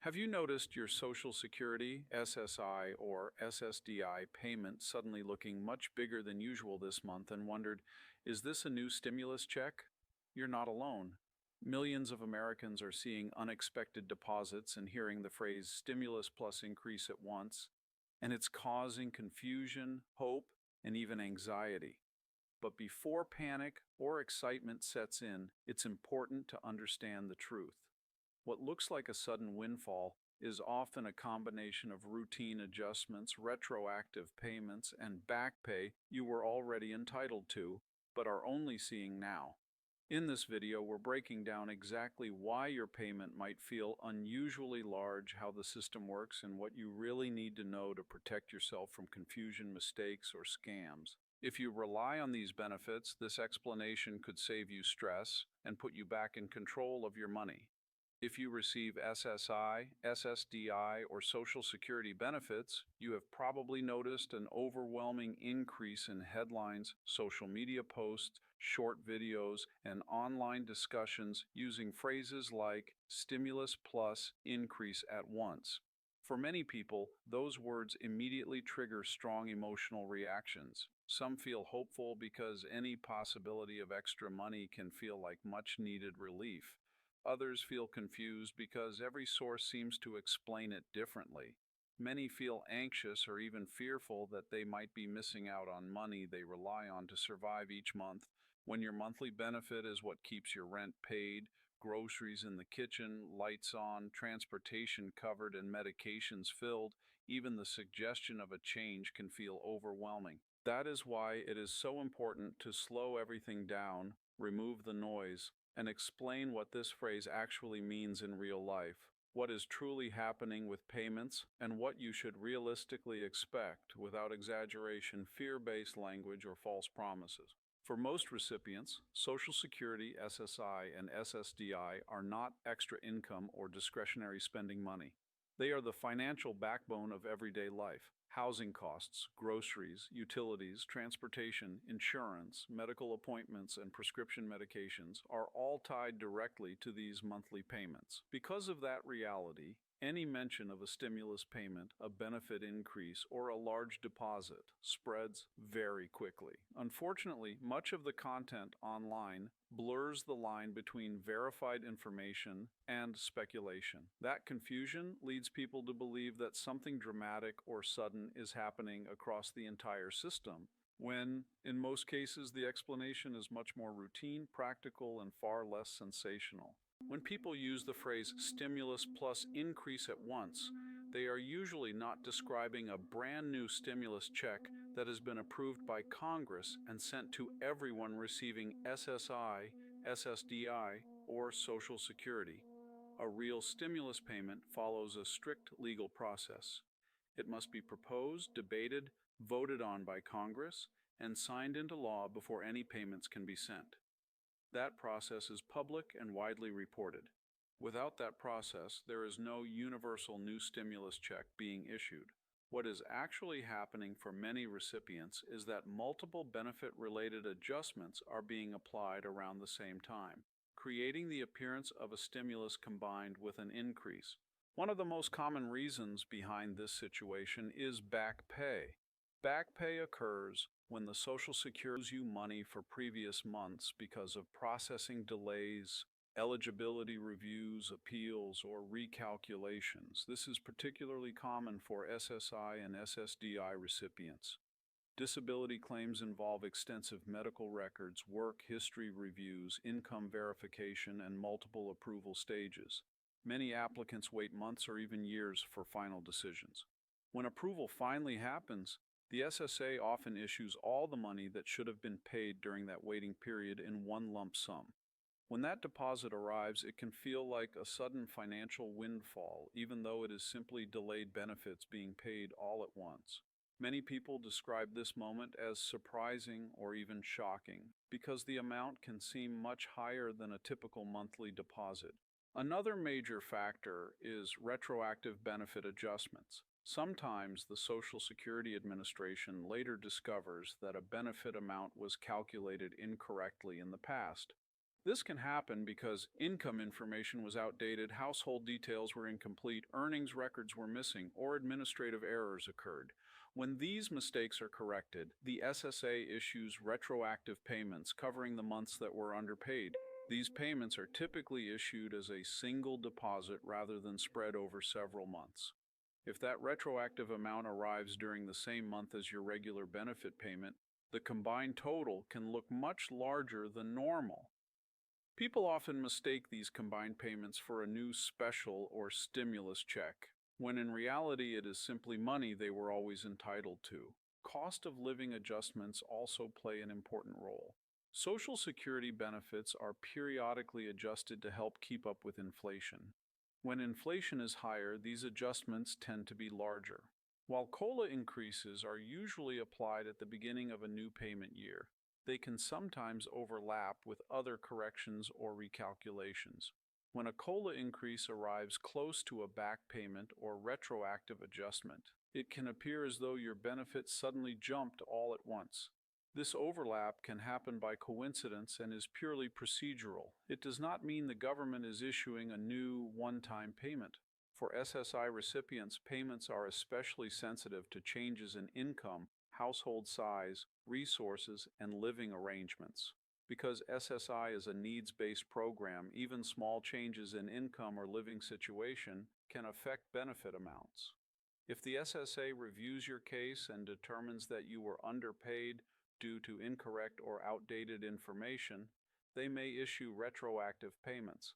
Have you noticed your Social Security, SSI, or SSDI payment suddenly looking much bigger than usual this month and wondered, is this a new stimulus check? You're not alone. Millions of Americans are seeing unexpected deposits and hearing the phrase stimulus plus increase at once, and it's causing confusion, hope, and even anxiety. But before panic or excitement sets in, it's important to understand the truth. What looks like a sudden windfall is often a combination of routine adjustments, retroactive payments, and back pay you were already entitled to, but are only seeing now. In this video, we're breaking down exactly why your payment might feel unusually large, how the system works, and what you really need to know to protect yourself from confusion, mistakes, or scams. If you rely on these benefits, this explanation could save you stress and put you back in control of your money. If you receive SSI, SSDI, or Social Security benefits, you have probably noticed an overwhelming increase in headlines, social media posts, short videos, and online discussions using phrases like stimulus plus increase at once. For many people, those words immediately trigger strong emotional reactions. Some feel hopeful because any possibility of extra money can feel like much-needed relief. Others feel confused because every source seems to explain it differently. Many feel anxious or even fearful that they might be missing out on money they rely on to survive each month. When your monthly benefit is what keeps your rent paid, groceries in the kitchen, lights on, transportation covered, and medications filled, even the suggestion of a change can feel overwhelming. That is why it is so important to slow everything down, remove the noise, and explain what this phrase actually means in real life, what is truly happening with payments, and what you should realistically expect without exaggeration, fear-based language, or false promises. For most recipients, Social Security, SSI, and SSDI are not extra income or discretionary spending money. They are the financial backbone of everyday life. Housing costs, groceries, utilities, transportation, insurance, medical appointments, and prescription medications are all tied directly to these monthly payments. Because of that reality, any mention of a stimulus payment, a benefit increase, or a large deposit spreads very quickly. Unfortunately, much of the content online blurs the line between verified information and speculation. That confusion leads people to believe that something dramatic or sudden is happening across the entire system, when, in most cases, the explanation is much more routine, practical, and far less sensational. When people use the phrase stimulus plus increase at once, they are usually not describing a brand new stimulus check that has been approved by Congress and sent to everyone receiving SSI, SSDI, or Social Security. A real stimulus payment follows a strict legal process. It must be proposed, debated, voted on by Congress, and signed into law before any payments can be sent. That process is public and widely reported. Without that process, there is no universal new stimulus check being issued. What is actually happening for many recipients is that multiple benefit-related adjustments are being applied around the same time, creating the appearance of a stimulus combined with an increase. One of the most common reasons behind this situation is back pay. Back pay occurs when the Social Security owes you money for previous months because of processing delays, eligibility reviews, appeals, or recalculations. This is particularly common for SSI and SSDI recipients. Disability claims involve extensive medical records, work history reviews, income verification, and multiple approval stages. Many applicants wait months or even years for final decisions. When approval finally happens, the SSA often issues all the money that should have been paid during that waiting period in one lump sum. When that deposit arrives, it can feel like a sudden financial windfall, even though it is simply delayed benefits being paid all at once. Many people describe this moment as surprising or even shocking, because the amount can seem much higher than a typical monthly deposit. Another major factor is retroactive benefit adjustments. Sometimes the Social Security Administration later discovers that a benefit amount was calculated incorrectly in the past. This can happen because income information was outdated, household details were incomplete, earnings records were missing, or administrative errors occurred. When these mistakes are corrected, the SSA issues retroactive payments covering the months that were underpaid. These payments are typically issued as a single deposit rather than spread over several months. If that retroactive amount arrives during the same month as your regular benefit payment, the combined total can look much larger than normal. People often mistake these combined payments for a new special or stimulus check, when in reality it is simply money they were always entitled to. Cost of living adjustments also play an important role. Social Security benefits are periodically adjusted to help keep up with inflation. When inflation is higher, these adjustments tend to be larger. While COLA increases are usually applied at the beginning of a new payment year, they can sometimes overlap with other corrections or recalculations. When a COLA increase arrives close to a back payment or retroactive adjustment, it can appear as though your benefits suddenly jumped all at once. This overlap can happen by coincidence and is purely procedural. It does not mean the government is issuing a new one-time payment. For SSI recipients, payments are especially sensitive to changes in income, household size, resources, and living arrangements. Because SSI is a needs-based program, even small changes in income or living situation can affect benefit amounts. If the SSA reviews your case and determines that you were underpaid due to incorrect or outdated information, they may issue retroactive payments.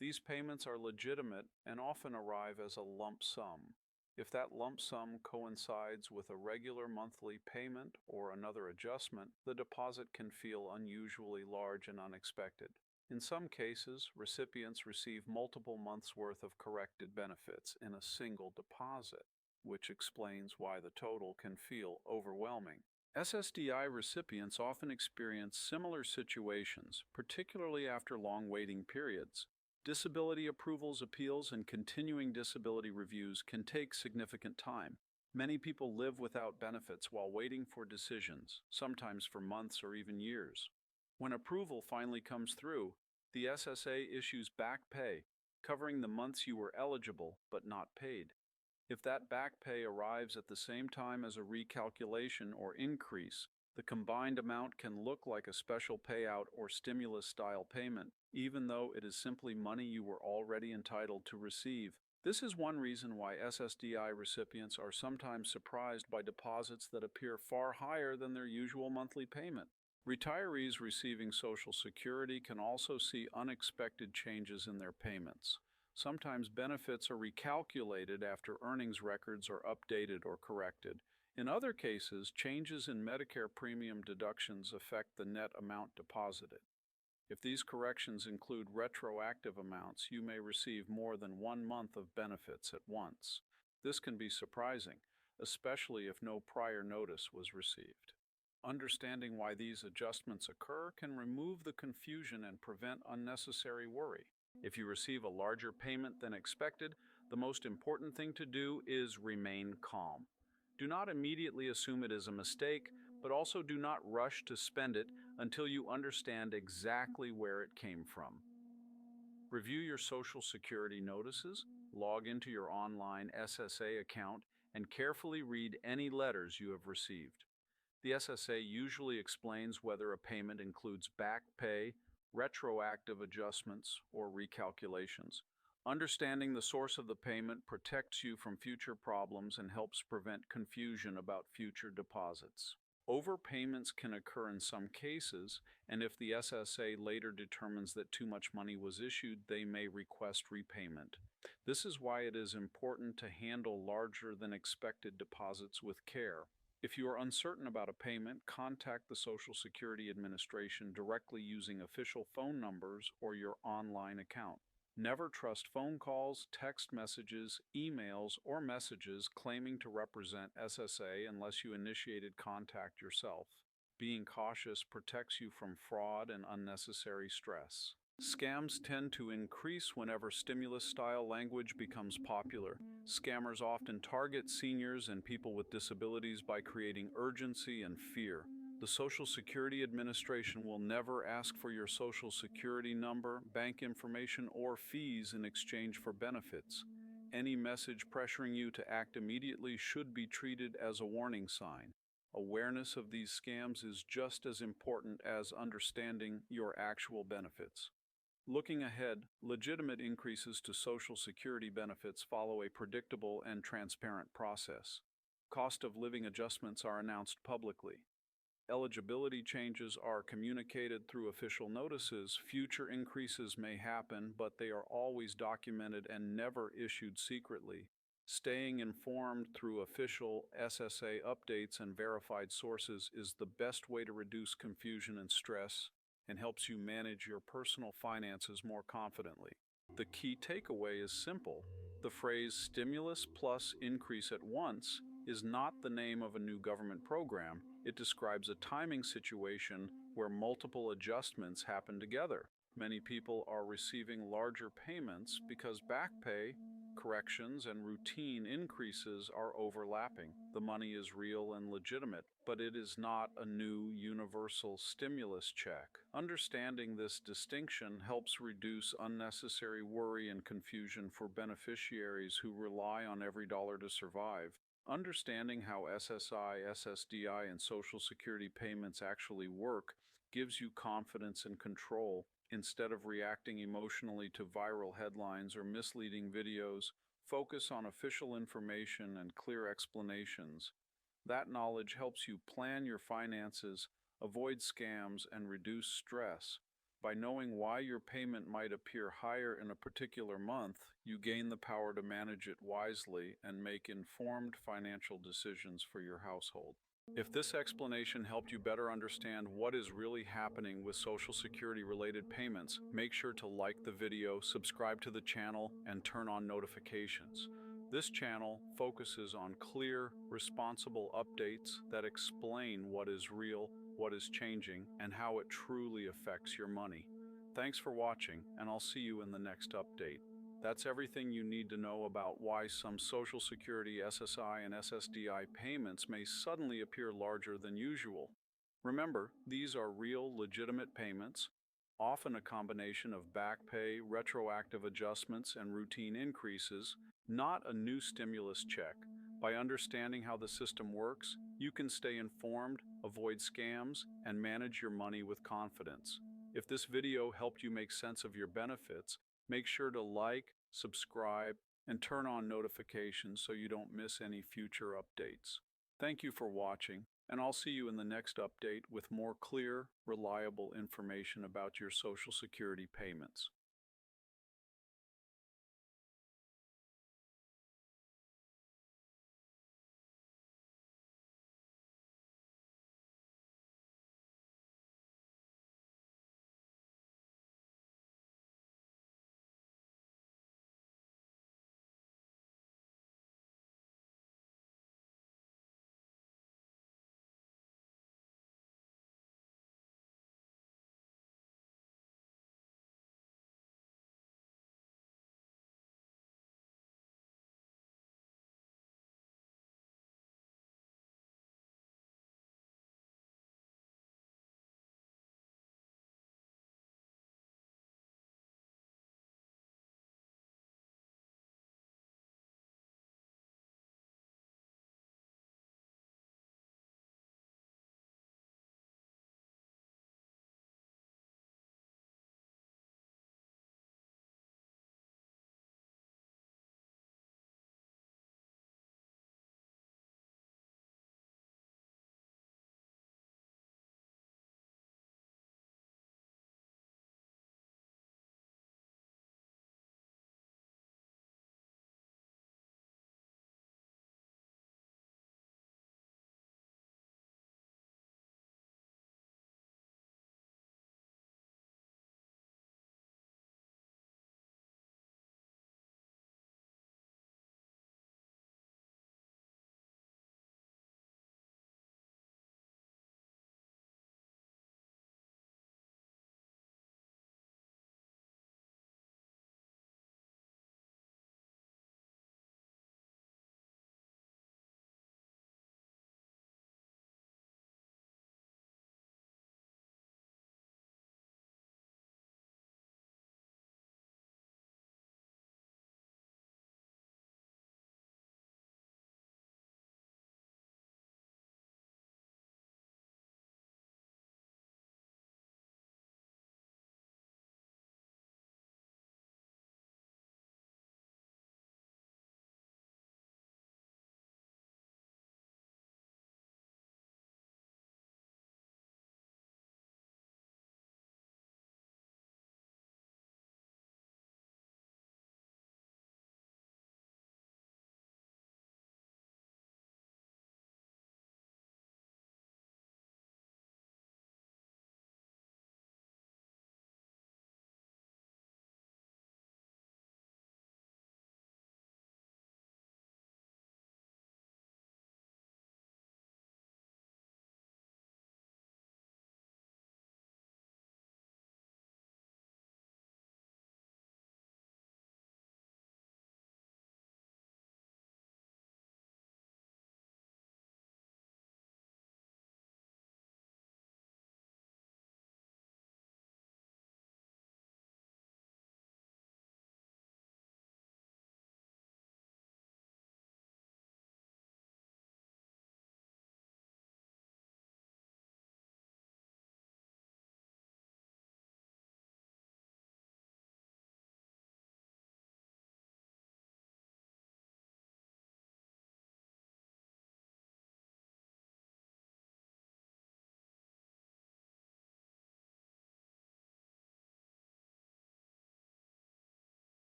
These payments are legitimate and often arrive as a lump sum. If that lump sum coincides with a regular monthly payment or another adjustment, the deposit can feel unusually large and unexpected. In some cases, recipients receive multiple months' worth of corrected benefits in a single deposit, which explains why the total can feel overwhelming. SSDI recipients often experience similar situations, particularly after long waiting periods. Disability approvals, appeals, and continuing disability reviews can take significant time. Many people live without benefits while waiting for decisions, sometimes for months or even years. When approval finally comes through, the SSA issues back pay, covering the months you were eligible but not paid. If that back pay arrives at the same time as a recalculation or increase, the combined amount can look like a special payout or stimulus-style payment, even though it is simply money you were already entitled to receive. This is one reason why SSDI recipients are sometimes surprised by deposits that appear far higher than their usual monthly payment. Retirees receiving Social Security can also see unexpected changes in their payments. Sometimes benefits are recalculated after earnings records are updated or corrected. In other cases, changes in Medicare premium deductions affect the net amount deposited. If these corrections include retroactive amounts, you may receive more than 1 month of benefits at once. This can be surprising, especially if no prior notice was received. Understanding why these adjustments occur can remove the confusion and prevent unnecessary worry. If you receive a larger payment than expected, the most important thing to do is remain calm. Do not immediately assume it is a mistake, but also do not rush to spend it until you understand exactly where it came from. Review your Social Security notices, log into your online SSA account, and carefully read any letters you have received. The SSA usually explains whether a payment includes back pay, retroactive adjustments, or recalculations. Understanding the source of the payment protects you from future problems and helps prevent confusion about future deposits. Overpayments can occur in some cases, and if the SSA later determines that too much money was issued, they may request repayment. This is why it is important to handle larger than expected deposits with care. If you are uncertain about a payment, contact the Social Security Administration directly using official phone numbers or your online account. Never trust phone calls, text messages, emails, or messages claiming to represent SSA unless you initiated contact yourself. Being cautious protects you from fraud and unnecessary stress. Scams tend to increase whenever stimulus-style language becomes popular. Scammers often target seniors and people with disabilities by creating urgency and fear. The Social Security Administration will never ask for your Social Security number, bank information, or fees in exchange for benefits. Any message pressuring you to act immediately should be treated as a warning sign. Awareness of these scams is just as important as understanding your actual benefits. Looking ahead, legitimate increases to Social Security benefits follow a predictable and transparent process. Cost of living adjustments are announced publicly. Eligibility changes are communicated through official notices. Future increases may happen, but they are always documented and never issued secretly. Staying informed through official SSA updates and verified sources is the best way to reduce confusion and stress, and helps you manage your personal finances more confidently. The key takeaway is simple. The phrase stimulus plus increase at once is not the name of a new government program. It describes a timing situation where multiple adjustments happen together. Many people are receiving larger payments because back pay, corrections, and routine increases are overlapping. The money is real and legitimate, but it is not a new universal stimulus check. Understanding this distinction helps reduce unnecessary worry and confusion for beneficiaries who rely on every dollar to survive. Understanding how SSI, SSDI, and Social Security payments actually work gives you confidence and control. Instead of reacting emotionally to viral headlines or misleading videos, focus on official information and clear explanations. That knowledge helps you plan your finances, avoid scams, and reduce stress. By knowing why your payment might appear higher in a particular month, you gain the power to manage it wisely and make informed financial decisions for your household. If this explanation helped you better understand what is really happening with Social Security-related payments, make sure to like the video, subscribe to the channel, and turn on notifications. This channel focuses on clear, responsible updates that explain what is real, what is changing, and how it truly affects your money. Thanks for watching, and I'll see you in the next update. That's everything you need to know about why some Social Security SSI and SSDI payments may suddenly appear larger than usual. Remember, these are real, legitimate payments, often a combination of back pay, retroactive adjustments, and routine increases, not a new stimulus check. By understanding how the system works, you can stay informed, avoid scams, and manage your money with confidence. If this video helped you make sense of your benefits, make sure to like, subscribe, and turn on notifications so you don't miss any future updates. Thank you for watching, and I'll see you in the next update with more clear, reliable information about your Social Security payments.